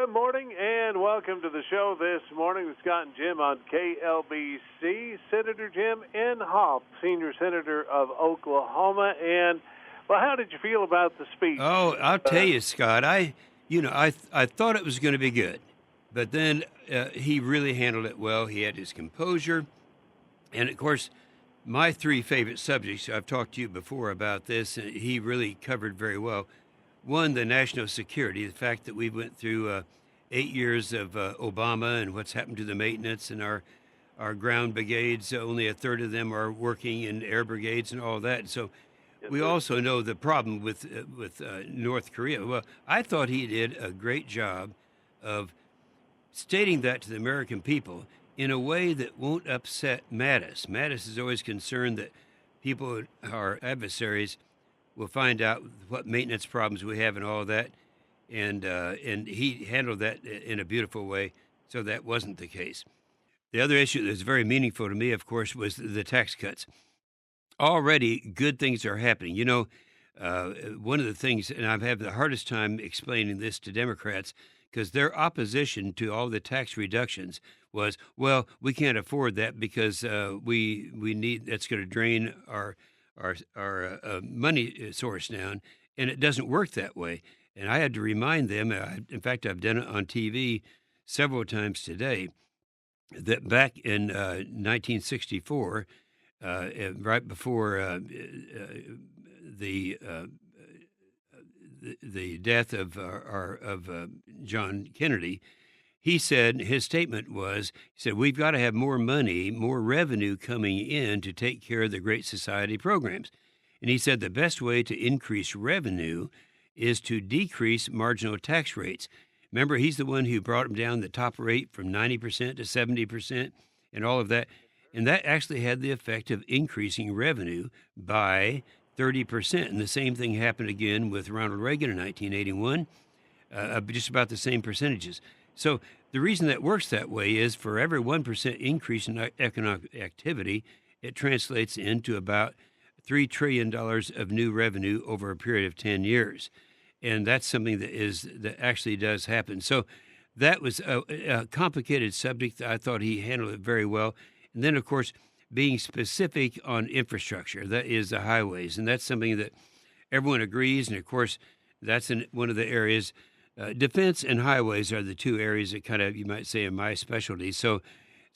Good morning and welcome to the show this morning with Scott and Jim on KLBC. Senator Jim Inhofe, Senior Senator of Oklahoma. And, well, how did you feel about the speech? Oh, I'll tell you, Scott, I thought it was going to be good, but then he really handled it well. He had his composure. And, of course, my three favorite subjects, I've talked to you before about this, and he really covered very well. One, the national security, the fact that we went through 8 years of Obama and what's happened to the maintenance and our ground brigades. Only a third of them are working in air brigades and all that. So we also know the problem with North Korea. Well, I thought he did a great job of stating that to the American people in a way that won't upset Mattis. Mattis is always concerned that people, our adversaries, will find out what maintenance problems we have and all of that. And he handled that in a beautiful way, so that wasn't the case. The other issue that was very meaningful to me, of course, was the tax cuts. Already, good things are happening. You know, one of the things, and I've had the hardest time explaining this to Democrats, because their opposition to all the tax reductions was, well, we can't afford that because we need, that's going to drain our money source down, and it doesn't work that way. And I had to remind them, in fact, I've done it on TV several times today, that back in 1964, right before the death of John Kennedy, he said, his statement was, he said, we've got to have more money, more revenue coming in to take care of the Great Society programs. And he said the best way to increase revenue is to decrease marginal tax rates. Remember, he's the one who brought them down the top rate from 90% to 70% and all of that. And that actually had the effect of increasing revenue by 30%. And the same thing happened again with Ronald Reagan in 1981, just about the same percentages. So the reason that works that way is for every 1% increase in economic activity, it translates into about $3 trillion of new revenue over a period of 10 years. And that's something that actually does happen. So that was a complicated subject. I thought he handled it very well. And then, of course, being specific on infrastructure, that is the highways. And that's something that everyone agrees. And, of course, that's one of the areas. Defense and highways are the two areas that kind of, you might say, are my specialty. So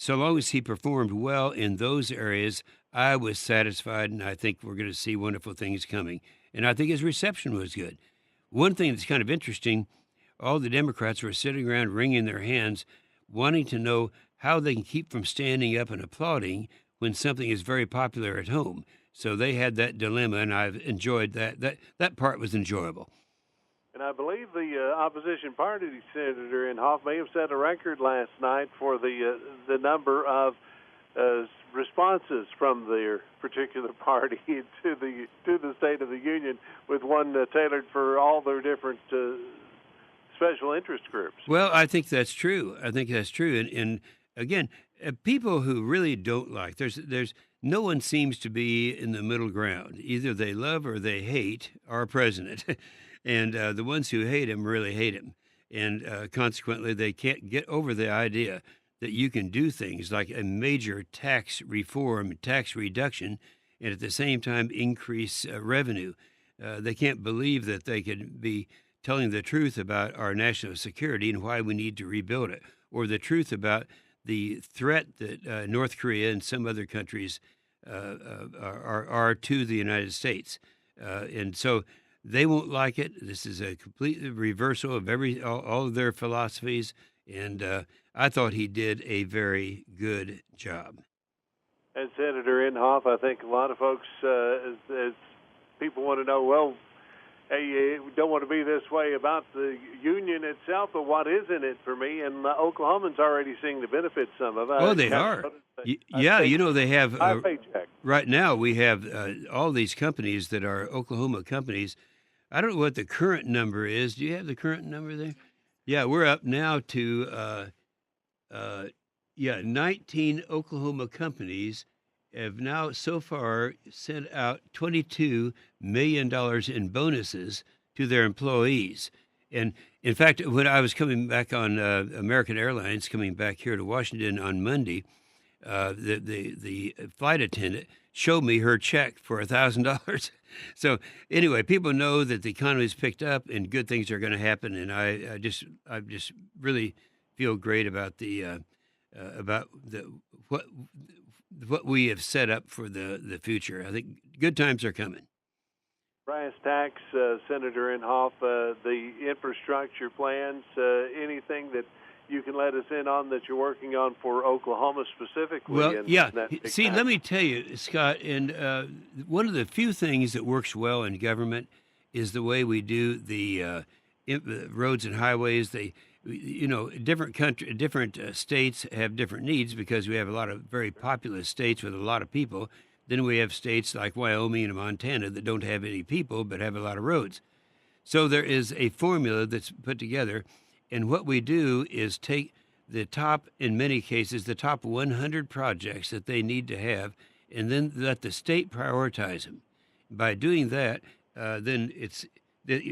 long as he performed well in those areas, I was satisfied, and I think we're going to see wonderful things coming. And I think his reception was good. One thing that's kind of interesting, all the Democrats were sitting around wringing their hands, wanting to know how they can keep from standing up and applauding when something is very popular at home. So they had that dilemma, and I've enjoyed that. That part was enjoyable. And I believe the opposition party, Senator Inhofe, may have set a record last night for the number of responses from their particular party to the State of the Union, with one tailored for all their different special interest groups. Well, I think that's true. And again, people who really don't like, there's no one seems to be in the middle ground. Either they love or they hate our president. And the ones who hate him really hate him. And consequently, they can't get over the idea that you can do things like a major tax reform, tax reduction, and at the same time increase revenue. They can't believe that they could be telling the truth about our national security and why we need to rebuild it, or the truth about the threat that North Korea and some other countries are to the United States. And so they won't like it. This is a complete reversal of all of their philosophies, and I thought he did a very good job. And Senator Inhofe, I think a lot of folks, as people want to know, well, hey, we don't want to be this way about the union itself, but what is in it for me? And Oklahomans already seeing the benefits of it. Oh, they are. Yeah, you know, they have, paycheck. Right now we have all these companies that are Oklahoma companies. I don't know what the current number is. Do you have the current number there? Yeah, we're up now to 19 Oklahoma companies have now so far sent out $22 million in bonuses to their employees. And in fact, when I was coming back on American Airlines, coming back here to Washington on Monday, the flight attendant showed me her check for $1,000. So anyway, people know that the economy's picked up and good things are going to happen, and I just really feel great about what we have set up for the future. I think good times are coming. Brass tacks, Senator Inhofe, the infrastructure plans, anything that you can let us in on that you're working on for Oklahoma specifically? Well, yeah. See, let me tell you, Scott, and one of the few things that works well in government is the way we do the roads and highways. Different states have different needs because we have a lot of very populous states with a lot of people. Then we have states like Wyoming and Montana that don't have any people but have a lot of roads. So there is a formula that's put together. And what we do is take the top, in many cases, the top 100 projects that they need to have, and then let the state prioritize them. By doing that, then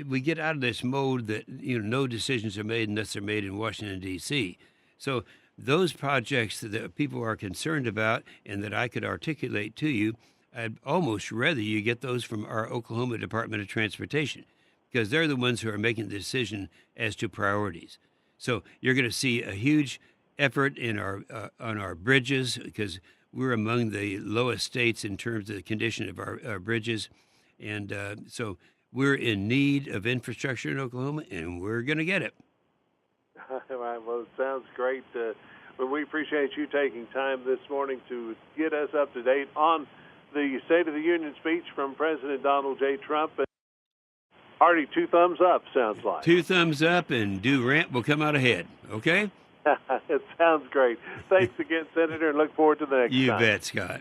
we get out of this mode that no decisions are made unless they're made in Washington, D.C. So those projects that people are concerned about and that I could articulate to you, I'd almost rather you get those from our Oklahoma Department of Transportation, because they're the ones who are making the decision as to priorities. So you're going to see a huge effort in on our bridges, because we're among the lowest states in terms of the condition of our bridges. And so we're in need of infrastructure in Oklahoma, and we're going to get it. Well, it sounds great. But we appreciate you taking time this morning to get us up to date on the State of the Union speech from President Donald J. Trump. Artie, 2 thumbs up, sounds like. 2 thumbs up, and Durant will come out ahead, okay? It sounds great. Thanks again, Senator, and look forward to the next time. You bet, Scott.